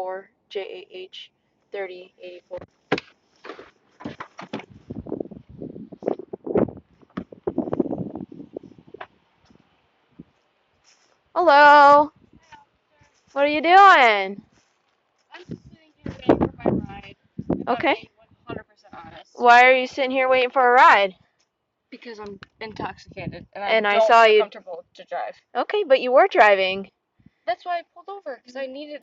84 JAH 3084. Hello. What are you doing? I'm just sitting here waiting for my ride. Okay. I'm being 100% honest. Why are you sitting here waiting for a ride? Because I'm intoxicated and And I don't saw feel you. comfortable to drive. Okay, but you were driving. That's why I pulled over, because I needed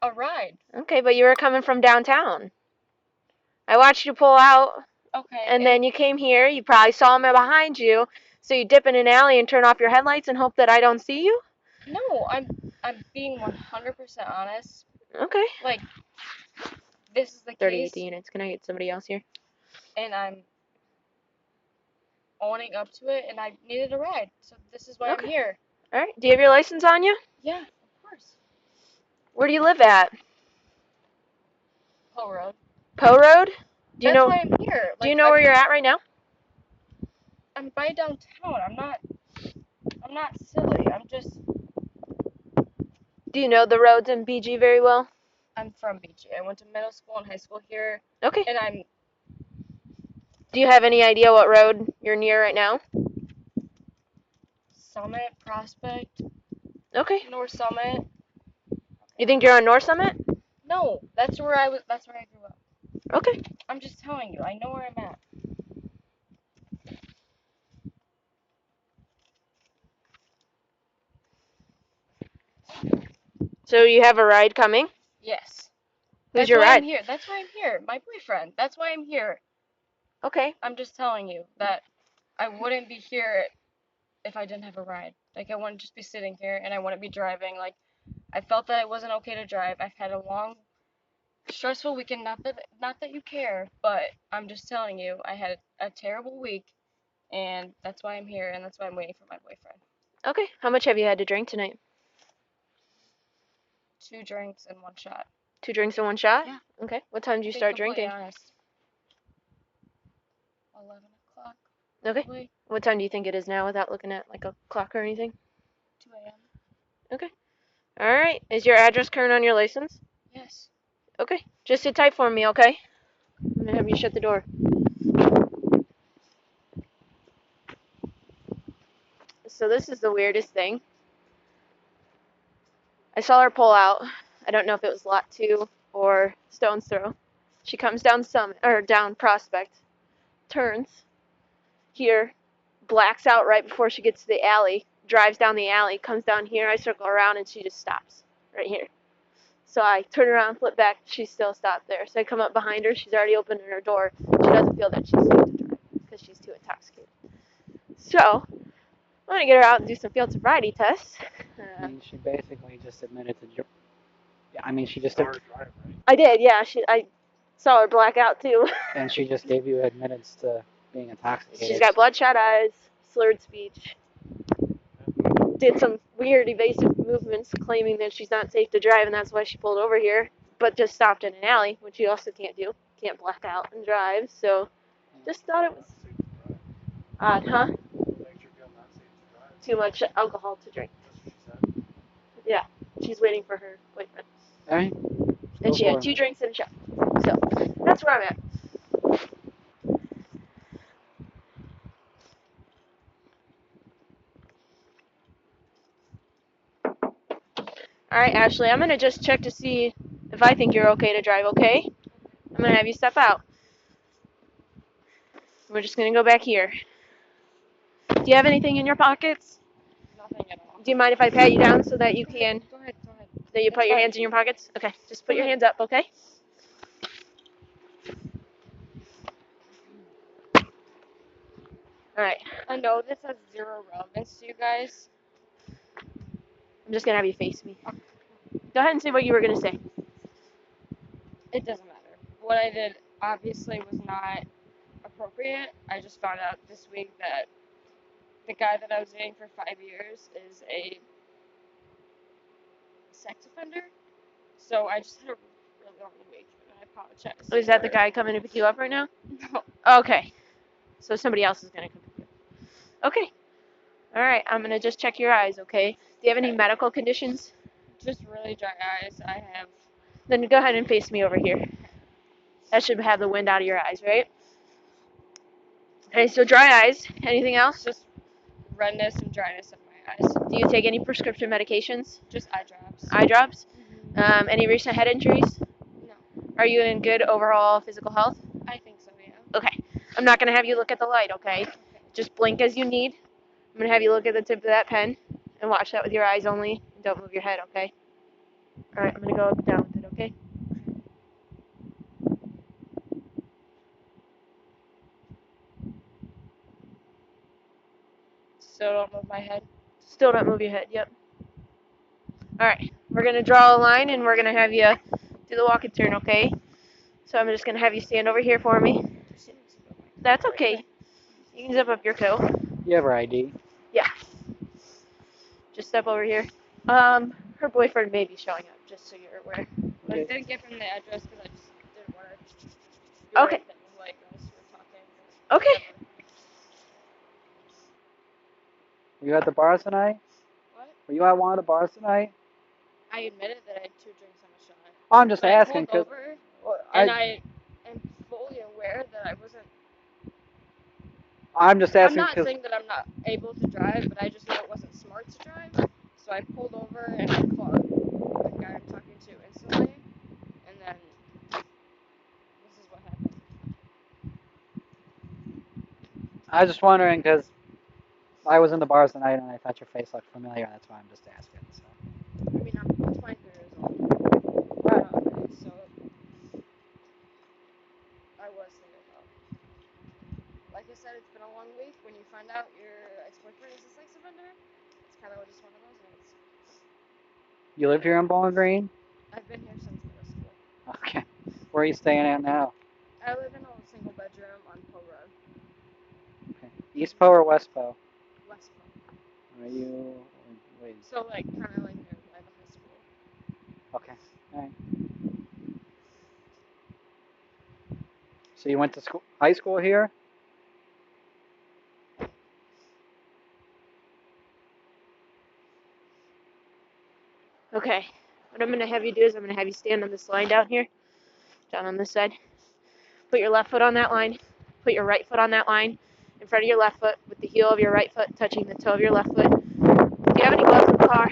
a ride. Okay, but you were coming from downtown. I watched you pull out, Okay. and then you came here. You probably saw me behind you, so you dip in an alley and turn off your headlights and hope that I don't see you? No, I'm being 100% honest. Okay. Like, this is the 38 case, units. Can I get somebody else here? and I'm owning up to it, and I needed a ride. So this is why I'm Okay. here. All right. Do you have your license on you? Yeah, of course. Where do you live at? Poe Road. Poe Road? Do you That's know? why I'm here. Do you know where you're at right now? I'm by downtown. I'm not silly. Do you know the roads in BG very well? I'm from BG. I went to middle school and high school here, Okay. and I'm Do you have any idea what road you're near right now? Summit, Prospect, Okay. North Summit. You think you're on North Summit? No, that's where I grew up. Okay. I'm just telling you. I know where I'm at. So you have a ride coming? Yes. Who's That's your why ride? I'm here. That's why I'm here. My boyfriend. That's why I'm here. Okay. I'm just telling you that I wouldn't be here if I didn't have a ride. Like, I wouldn't just be sitting here and I wouldn't be driving. Like, I felt that it wasn't okay to drive. I've had a long, stressful weekend. Not that you care, but I'm just telling you, I had a terrible week, and that's why I'm here, and that's why I'm waiting for my boyfriend. Okay. How much have you had to drink tonight? 2 drinks and 1 shot. 2 drinks in 1 shot? Yeah. Okay. What time did you Being start completely drinking? honest. 11 o'clock. Okay. Probably. What time do you think it is now without looking at like a clock or anything? 2 a.m. Okay. All right. Is your address current on your license? Yes. Okay. Just sit tight for me, okay? I'm gonna have you shut the door. So this is the weirdest thing. I saw her pull out. I don't know if it was lot 2 or Stone's Throw. She comes down down Prospect, turns here, blacks out right before she gets to the alley, drives down the alley, comes down here. I circle around and she just stops right here. So I turn around, flip back. She's still stopped there. So I come up behind her. She's already opened her door. She doesn't feel that she's safe to drive because she's too intoxicated. So I'm gonna get her out and do some field sobriety tests. I mean, she basically just admitted to. I mean, she just. I did, yeah. I saw her black out too. And she just gave you admittance to being intoxicated. She's got bloodshot eyes, slurred speech. Did some weird evasive movements claiming that she's not safe to drive and that's why she pulled over here, but just stopped in an alley, which you also can't do. Can't black out and drive, so just thought it was odd, huh? Too much alcohol to drink. Yeah, she's waiting for her boyfriend. All right. And she had 2 drinks and a shot. So that's where I'm at. All right, Ashley, I'm gonna just check to see if I think you're okay to drive. Okay? I'm gonna have you step out. We're just gonna go back here. Do you have anything in your pockets? Nothing at all. Do you mind if I pat you down so that you can? Go ahead. That you put your fine. hands in your pockets? Okay, just put your hands up, okay? Alright, I know this has 0 relevance to you guys. I'm just gonna have you face me. Go ahead and say what you were gonna say. It doesn't matter. What I did obviously was not appropriate. I just found out this week that the guy that I was dating for 5 years is a sex offender. So I just had a really long week, and I apologize. Oh, is that the guy coming to pick you up right now? No. Okay. So somebody else is gonna come pick you up. Okay. Alright, I'm gonna just check your eyes, okay? Do you have any medical conditions? Just really dry eyes. I have Then go ahead and face me over here. That should have the wind out of your eyes, right? Okay, so dry eyes. Anything else? Just redness and dryness in my eyes. Do you take any prescription medications? Just eye drops. Eye drops? Mm-hmm. Any recent head injuries? No. Are you in good overall physical health? I think so, yeah. Okay. I'm not going to have you look at the light, okay? Just blink as you need. I'm going to have you look at the tip of that pen and watch that with your eyes only. And don't move your head, okay? All right, I'm going to go up and down with it, okay? Still don't move my head. Still don't move your head, yep. All right, we're going to draw a line and we're going to have you do the walk and turn, okay? So I'm just going to have you stand over here for me. That's okay. You can zip up your coat. You have her ID. Yeah. Just step over here. Her boyfriend may be showing up, just so you're aware. I didn't give him the address because I just didn't want to do Okay. anything, like us were talking. Okay. Were you at the bars tonight? What? Were you at one of the bars tonight? I admitted that I had 2 drinks on a shot. I'm just But asking I pulled because over, and I am fully aware that I wasn't. I'm just I'm asking not because saying that I'm not able to drive, but I just know it wasn't smart to drive. So I pulled over and I caught the guy I'm talking to instantly, and then this is what happened. I was just wondering because I was in the bars tonight and I thought your face looked familiar. That's why I'm just asking. So. I mean, I'm 23 years old. So I was thinking about. Like I said, it's been a long week. When you find out your ex-boyfriend is a sex offender, it's kind of just one of those nights. You live here in Bowling Green? I've been here since middle school. Okay. Where are you staying at now? I live in a single bedroom on Poe Road. Okay. East Po or West Po? West Poe. Are you? Wait. So like kind of like near by the high school. Okay. All right. So you went to school, high school here? Okay. What I'm going to have you do is I'm going to have you stand on this line down here. Down on this side. Put your left foot on that line. Put your right foot on that line. In front of your left foot with the heel of your right foot touching the toe of your left foot. Do you have any gloves in the car?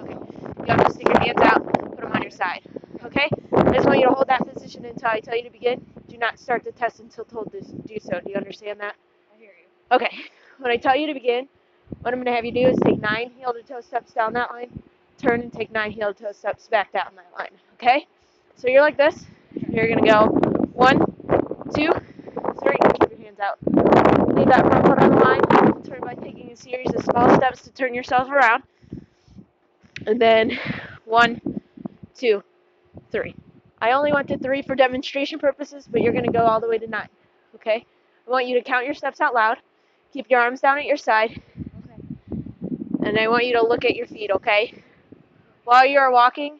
Okay. You have to stick your hands out. Put them on your side. Okay? I just want you to hold that position until I tell you to begin. Do not start the test until told to do so. Do you understand that? I hear you. Okay. When I tell you to begin, what I'm going to have you do is take 9 heel-to-toe steps down that line. Turn and take 9 heel-to-toe steps back down that line. Okay? So you're like this. You're going to go 1, 2, 3. Keep your hands out. Leave that front foot on the line. Turn by taking a series of small steps to turn yourself around. And then 1, 2, 3. I only went to 3 for demonstration purposes, but you're going to go all the way to 9. Okay? I want you to count your steps out loud. Keep your arms down at your side. Okay. And I want you to look at your feet, okay? While you are walking,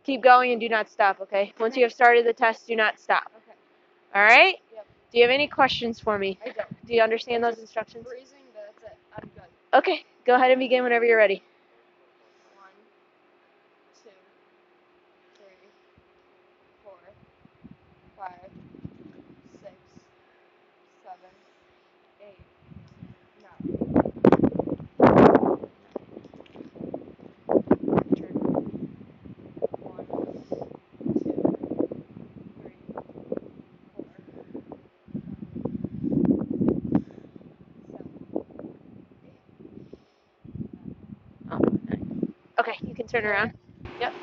keep going and do not stop, okay? Once you have started the test, do not stop. Okay. All right? Yep. Do you have any questions for me? I don't. Do you understand those instructions? Freezing, but that's it. I'm good. Okay. Go ahead and begin whenever you're ready. 1, 2, 3, 4, 5, 6, 7, 8, 9. Okay, you can turn around. Yep.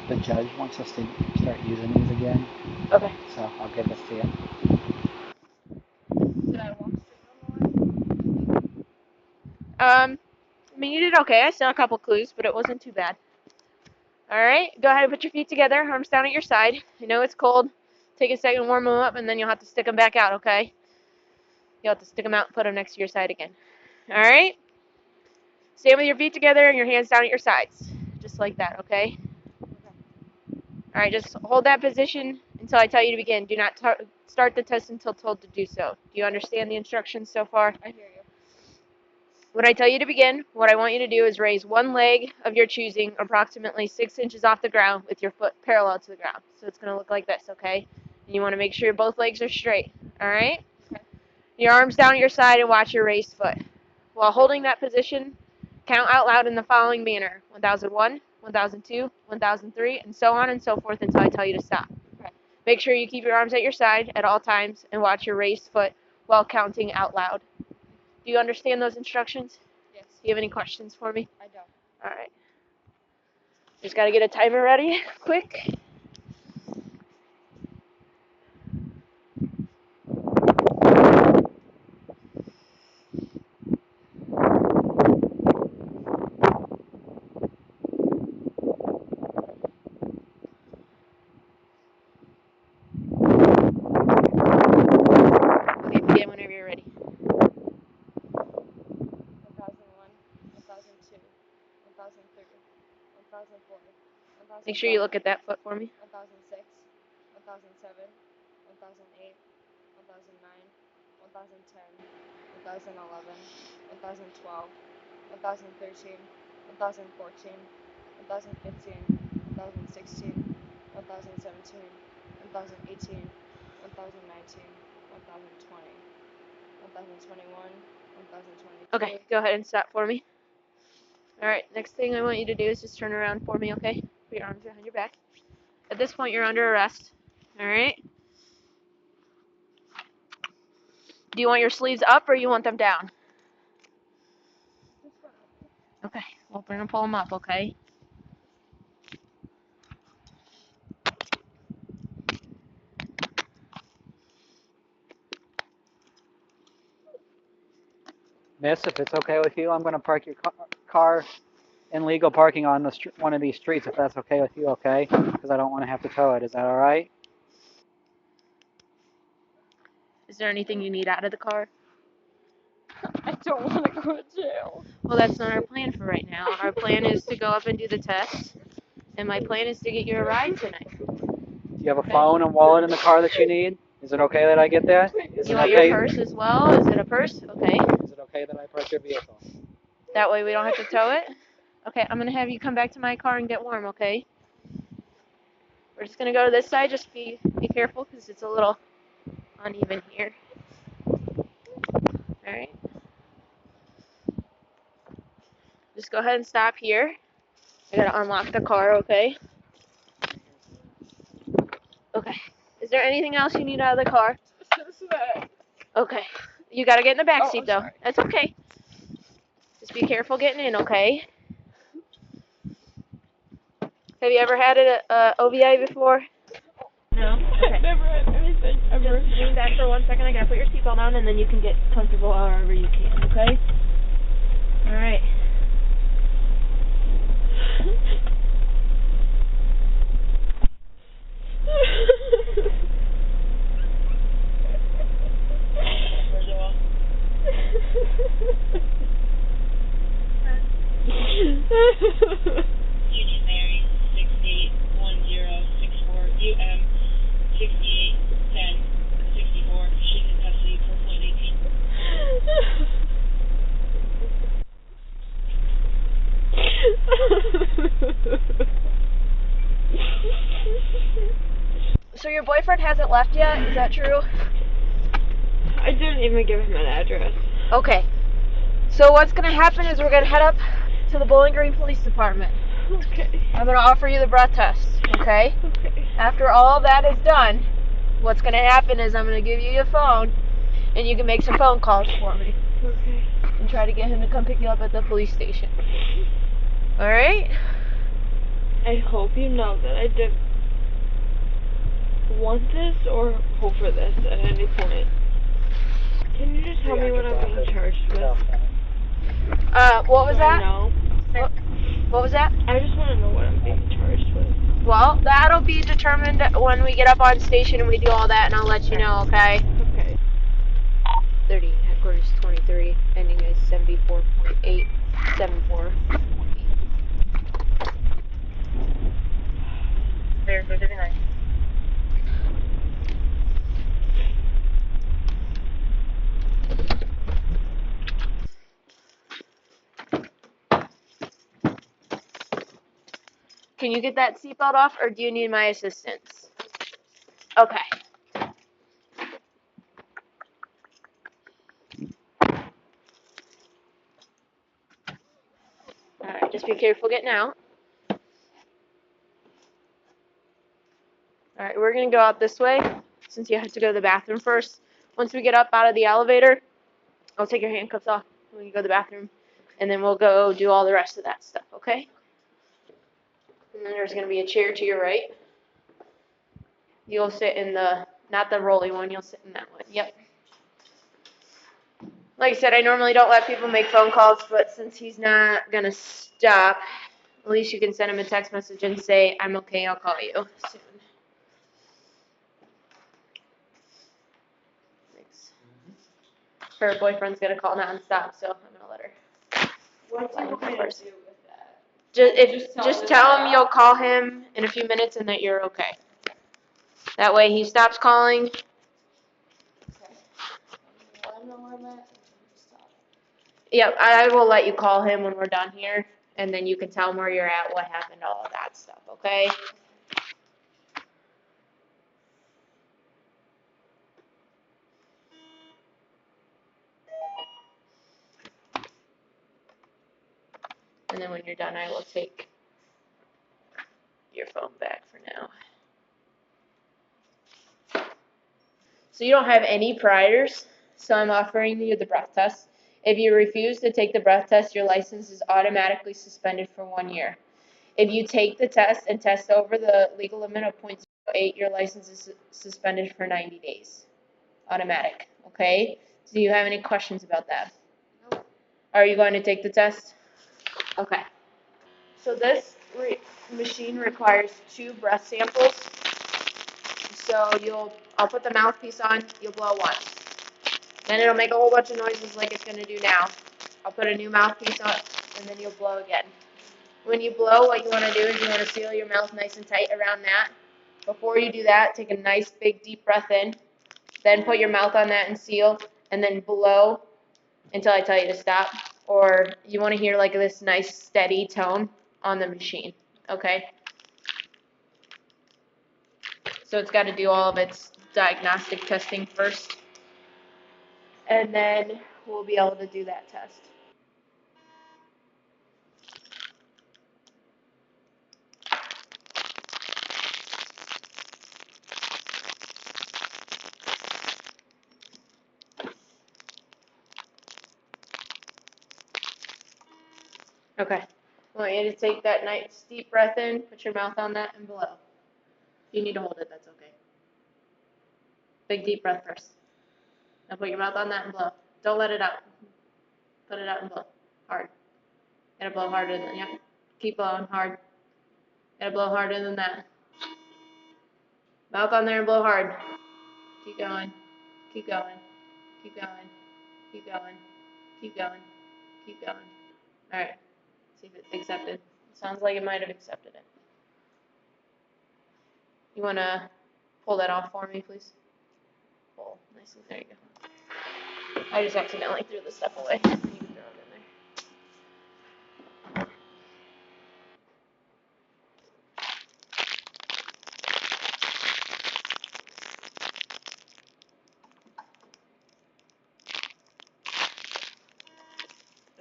The judge wants us to start using these again. Okay. So I'll give this to you. Did I walk straight on the line? I mean, you did okay. I saw a couple clues, but it wasn't too bad. All right, go ahead and put your feet together, arms down at your side. I know it's cold. Take a second, warm them up, and then you'll have to stick them back out, okay? You'll have to stick them out and put them next to your side again. All right? Stand with your feet together and your hands down at your sides. Just like that, okay? All right, just hold that position until I tell you to begin. Do not start the test until told to do so. Do you understand the instructions so far? I hear you. When I tell you to begin, what I want you to do is raise one leg of your choosing approximately 6 inches off the ground with your foot parallel to the ground. So it's going to look like this, okay? And you want to make sure both legs are straight, all right? Okay. Your arms down at your side and watch your raised foot. While holding that position, count out loud in the following manner: 1001, 1002, 1003, and so on and so forth until I tell you to stop. Okay. Make sure you keep your arms at your side at all times and watch your raised foot while counting out loud. Do you understand those instructions? Yes. Do you have any questions for me? I don't. All right. Just got to get a timer ready quick. Okay, begin whenever you're ready. 1001, 1002, 1003, 1004, Make sure you look at that foot for me. 1006, 1007, 1008, 1009, 1010, 1011, 1012, 1013, 1014, 1015, 1016, 1017, 1018, 1019, 1020, 1021, 1022. Okay, go ahead and stop for me. All right, next thing I want you to do is just turn around for me, okay? Put your arms behind your back. At this point, you're under arrest. All right? Do you want your sleeves up or you want them down? Okay, well, we're going to pull them up, okay? Miss, if it's okay with you, I'm going to park your car in legal parking on the one of these streets, if that's okay with you, okay? Because I don't want to have to tow it. Is that all right? Is there anything you need out of the car? I don't want to go to jail. Well, that's not our plan for right now. Our plan is to go up and do the test, and my plan is to get you a ride tonight. Do you have a phone and wallet in the car that you need? Is it okay that I get that? Is You it want okay? your purse as well? Is it a purse? Okay. Is it okay that I park your vehicle? That way we don't have to tow it? Okay, I'm going to have you come back to my car and get warm, okay? We're just going to go to this side. Just be careful because it's a little uneven here. Alright. Just go ahead and stop here. I got to unlock the car, okay? Okay. Is there anything else you need out of the car? Okay. You got to get in the back seat, though. Sorry. That's okay. Just be careful getting in, okay? Have you ever had a OVI before? No? Okay. I've never had anything ever. Just lean back for 1 second. I gotta put your seatbelt on, and then you can get comfortable however you can, okay? Alright. Union Mary 681064 681064. She's in custody for flight 18. So your boyfriend hasn't left yet? Is that true? I didn't even give him an address. Okay. So what's gonna happen is we're gonna head up to the Bowling Green Police Department. Okay. I'm gonna offer you the breath test, okay? Okay. After all that is done, what's gonna happen is I'm gonna give you your phone, and you can make some phone calls for me. Okay. And try to get him to come pick you up at the police station. Alright? I hope you know that I didn't want this or hope for this at any point. Can you just tell me what I'm being charged with? What was that? No. What was that? I just want to know what I'm being charged with. Well, that'll be determined when we get up on station and we do all that, and I'll let you know, okay? Okay. 30, headquarters 23, ending is 74.8, 74.8. There's 59. Can you get that seatbelt off, or do you need my assistance? Okay. Alright, just be careful getting out. Alright, we're gonna go out this way, since you have to go to the bathroom first. Once we get up out of the elevator, I'll take your handcuffs off when you go to the bathroom, and then we'll go do all the rest of that stuff, okay? And then there's gonna be a chair to your right. You'll sit in the, not the rolly one, you'll sit in that one. Yep. Like I said, I normally don't let people make phone calls, but since he's not gonna stop, at least you can send him a text message and say, I'm okay, I'll call you soon. Thanks. Her boyfriend's gonna call nonstop, so I'm gonna let her. What do you want me to do with that? Just tell him you'll call him in a few minutes and that you're okay. That way he stops calling. Yep, I will let you call him when we're done here, and then you can tell him where you're at, what happened, all of that stuff, okay? And then when you're done, I will take your phone back for now. So you don't have any priors, so I'm offering you the breath test. If you refuse to take the breath test, your license is automatically suspended for 1 year. If you take the test and test over the legal limit of .08, your license is suspended for 90 days. Automatic, okay? Do you have any questions about that? Nope. Are you going to take the test? Okay. So this machine requires 2 breath samples. So I'll put the mouthpiece on, you'll blow once. Then it'll make a whole bunch of noises like it's gonna do now. I'll put a new mouthpiece on, and then you'll blow again. When you blow, what you wanna do is you wanna seal your mouth nice and tight around that. Before you do that, take a nice big deep breath in, then put your mouth on that and seal, and then blow until I tell you to stop. Or you wanna hear like this nice steady tone on the machine, okay? So it's gotta do all of its diagnostic testing first, and then we'll be able to do that test. Okay. I want you to take that nice deep breath in, put your mouth on that, and blow. If you need to hold it, that's okay. Big deep breath first. Now put your mouth on that and blow. Don't let it out. Put it out and blow. Hard. Gotta blow harder than, yep. Keep blowing hard. Gotta blow harder than that. Mouth on there and blow hard. Keep going. Keep going. Keep going. Keep going. Keep going. Keep going. Alright. See if it's accepted. Sounds like it might have accepted it. You wanna pull that off for me, please? Pull. Nice and there you go. I just accidentally threw the stuff away. You can throw it in there.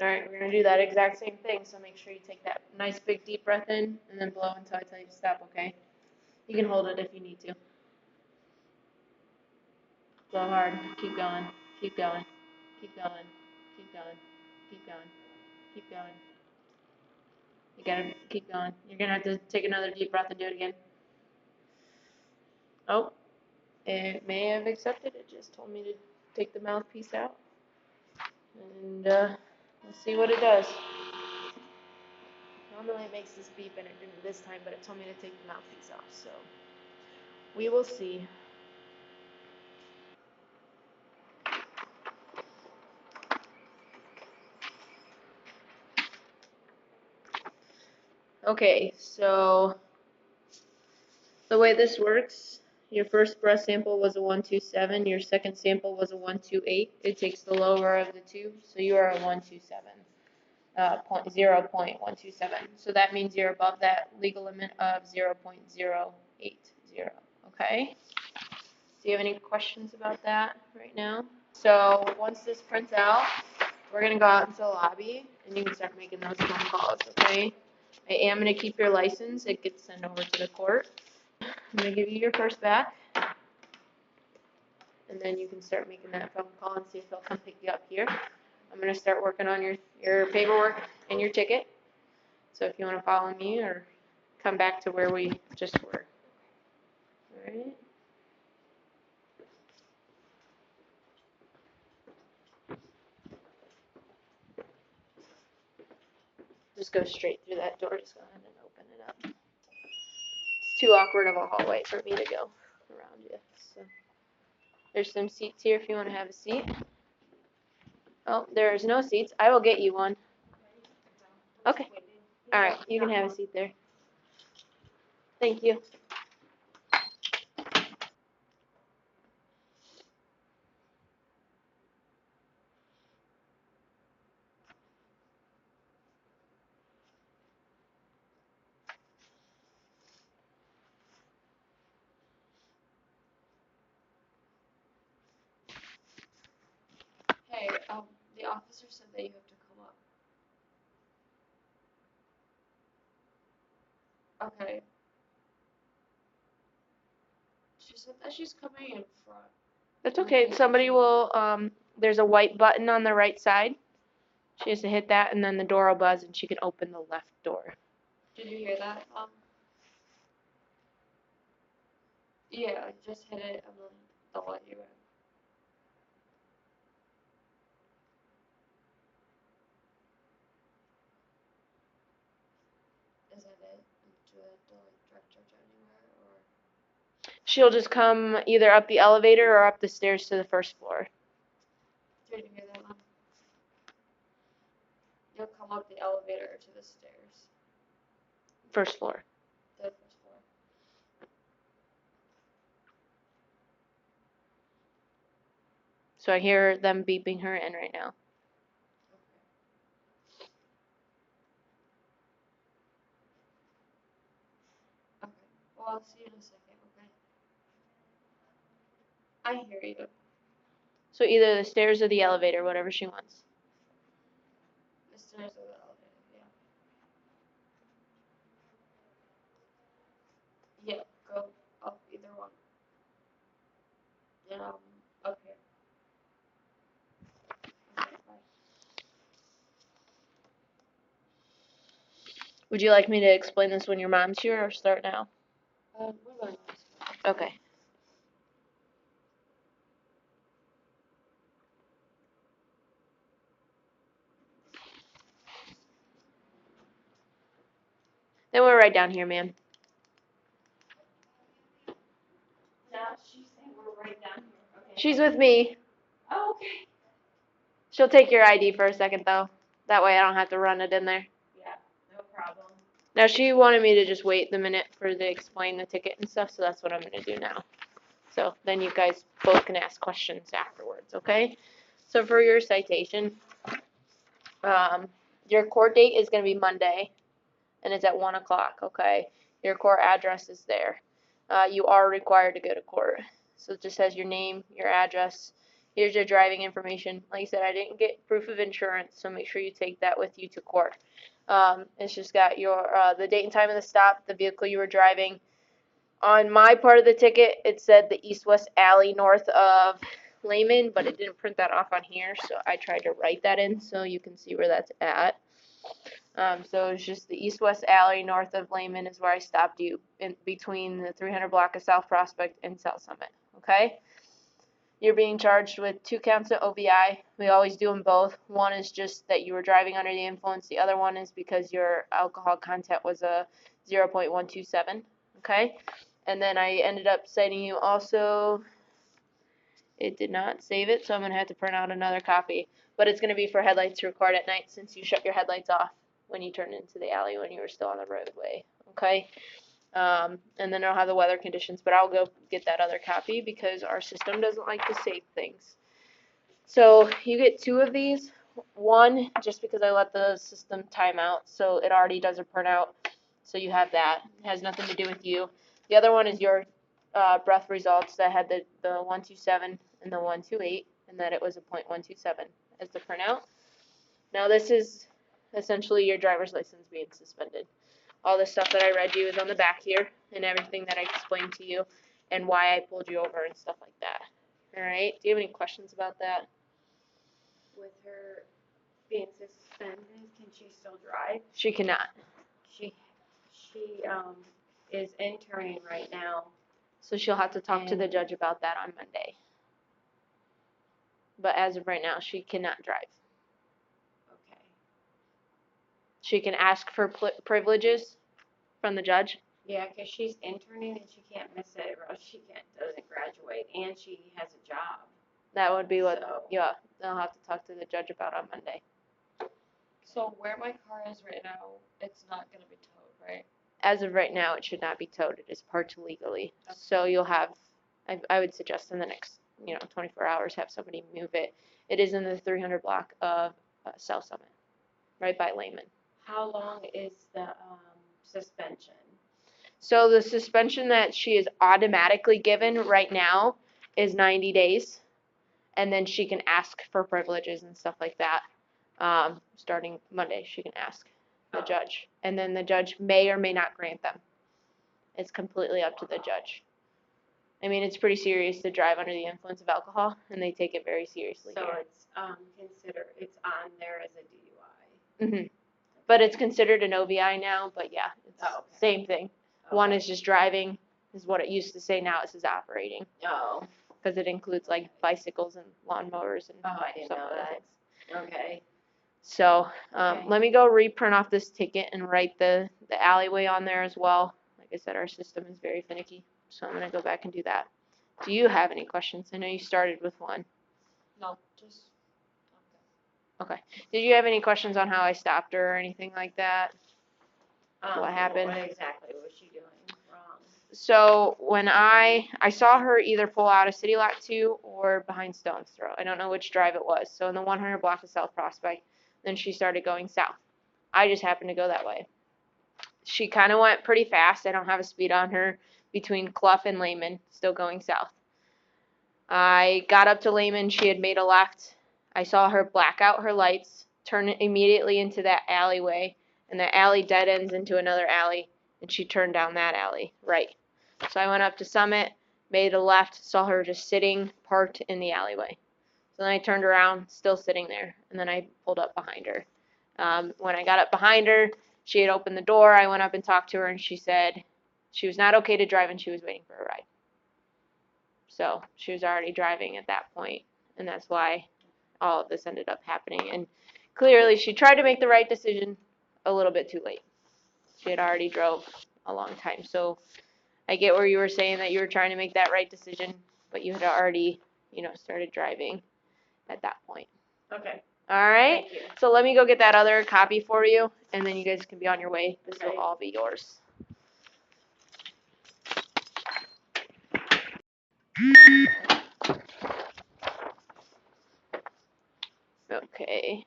Alright, we're gonna do that exact same thing, so make sure you take that nice big deep breath in and then blow until I tell you to stop, okay? You can hold it if you need to. Blow hard, keep going, keep going, keep going, keep going, keep going, keep going. You gotta keep going. You're gonna have to take another deep breath and do it again. Oh, it may have accepted. It just told me to take the mouthpiece out. And let's see what it does. Normally it makes this beep and it didn't this time, but it told me to take the mouthpiece off. So we will see. Okay, so the way this works, your first breath sample was a 127, your second sample was a 128. It takes the lower of the two, so you are a 127. 0.127. So that means you're above that legal limit of 0.080. Okay? Do you have any questions about that right now? So once this prints out, we're going to go out into the lobby, and you can start making those phone calls, okay? I am going to keep your license. It gets sent over to the court. I'm going to give you your first back, and then you can start making that phone call and see if they'll come pick you up here. I'm going to start working on your paperwork and your ticket. So if you want to follow me or come back to where we just were. All right. Just go straight through that door. Just go ahead and open it up. It's too awkward of a hallway for me to go around you. So there's some seats here if you want to have a seat. Oh, there's no seats. I will get you one. Okay. All right. You can have a seat there. Thank you. Hey, the officer said that you have to come up. Okay. She said that she's coming in front. That's okay. Somebody will, there's a white button on the right side. She has to hit that, and then the door will buzz, and she can open the left door. Did you hear that? Yeah, just hit it, and then they'll let you in. Is that it? Do I have to, like, direct her to anywhere, or? She'll just come either up the elevator or up the stairs to the first floor. Did you hear that, Mom? You'll come up the elevator to the stairs. First floor. The first floor. So I hear them beeping her in right now. Okay. Well, I'll see you in a second, okay? I hear you. So either the stairs or the elevator, whatever she wants. The stairs or the elevator, yeah. Yeah, go up either one. And up here. Okay, bye. Would you like me to explain this when your mom's here or start now? We're going to start. Okay. Then we're right down here, ma'am. No, she's saying we're right down here. Okay. She's with me. Oh, okay. She'll take your ID for a second, though. That way I don't have to run it in there. Yeah, no problem. Now, she wanted me to just wait the minute for the explain the ticket and stuff, so that's what I'm going to do now. So then you guys both can ask questions afterwards, okay? So for your citation, your court date is going to be Monday, and it's at 1 o'clock, okay? Your court address is there. You are required to go to court. So it just has your name, your address. Here's your driving information. Like I said, I didn't get proof of insurance, so make sure you take that with you to court. It's just got your the date and time of the stop, the vehicle you were driving. On my part of the ticket, it said the east-west alley north of Lehman, but it didn't print that off on here, so I tried to write that in so you can see where that's at. So it's just the east-west alley north of Lehman is where I stopped you, in between the 300 block of South Prospect and South Summit, okay? You're being charged with 2 counts of OVI. We always do them both. One is just that you were driving under the influence. The other one is because your alcohol content was a 0.127, okay? And then I ended up citing you also. It did not save it, so I'm going to have to print out another copy. But it's going to be for headlights to record at night since you shut your headlights off when you turned into the alley when you were still on the roadway, okay? And then I'll have the weather conditions, but I'll go get that other copy because our system doesn't like to save things. So you get 2 of these. One, just because I let the system time out, so it already does a printout. So you have that. It has nothing to do with you. The other one is your breath results that had the 127 and the 128, and that it was a .127 as the printout. Now this is essentially your driver's license being suspended. All the stuff that I read you is on the back here, and everything that I explained to you, and why I pulled you over and stuff like that. All right. Do you have any questions about that? With her being suspended, can she still drive? She cannot. She is interning right now. So she'll have to talk to the judge about that on Monday. But as of right now, she cannot drive. Okay. She can ask for privileges from the judge. Yeah, because she's interning and she can't miss it, or else she doesn't graduate, and she has a job. That would be what, So- yeah, they'll have to talk to the judge about on Monday. So where my car is right now, it's not gonna be towed, right? As of right now, it should not be towed. It is parked legally. So you'll have, I would suggest in the next, 24 hours, have somebody move it. It is in the 300 block of South Summit, right by Lehman. How long is the suspension? So the suspension that she is automatically given right now is 90 days. And then she can ask for privileges and stuff like that. Starting Monday, she can ask the judge. And then the judge may or may not grant them. It's completely up to the judge. I mean, it's pretty serious to drive under the influence of alcohol, and they take it very seriously So here. it's it's on there as a DUI. Hmm. But it's considered an OVI now, but yeah, it's Oh, okay. same thing. One is just driving, is what it used to say. Now it says operating, Oh. because it includes like bicycles and lawnmowers and Oh, I didn't some know other that. things. Okay. So Okay. let me go reprint off this ticket and write the alleyway on there as well. Like I said, our system is very finicky, so I'm gonna go back and do that. Do you have any questions? I know you started with one. No, just Okay. Did you have any questions on how I stopped her or anything like that? What happened? What exactly was she doing wrong? So when I saw her either pull out of City Lot 2 or behind Stone's Throw. I don't know which drive it was. So in the 100 block of South Prospect, then she started going south. I just happened to go that way. She kind of went pretty fast. I don't have a speed on her between Clough and Lehman, still going south. I got up to Lehman. She had made a left. I saw her black out her lights, turn immediately into that alleyway, and the alley dead ends into another alley, and she turned down that alley, right. So I went up to Summit, made a left, saw her just sitting, parked in the alleyway. So then I turned around, still sitting there, and then I pulled up behind her. When I got up behind her, she had opened the door. I went up and talked to her, and she said she was not okay to drive and she was waiting for a ride. So she was already driving at that point, and that's why all of this ended up happening. And clearly she tried to make the right decision a little bit too late. She had already drove a long time. So I get where you were saying that you were trying to make that right decision, but you had already, started driving at that point. Okay. All right. Thank you. So let me go get that other copy for you, and then you guys can be on your way. This will all be yours. Okay.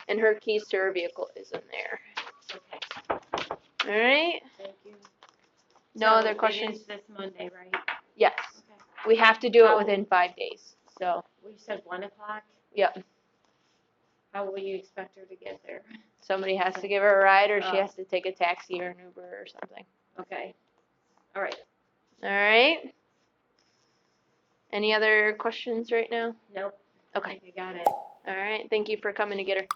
And her keys to her vehicle is in there. Okay. All right. Thank you. No So other it questions? is this Monday, right? Yes. Okay. We have to do it How- within 5 days. So, We said 1:00. yep. How will you expect her to get there? Somebody has to give her a ride, or she Oh. has to take a taxi or an Uber or something. Okay. All right. All right. Any other questions right now? Nope. Okay. I got it. All right. Thank you for coming to get her.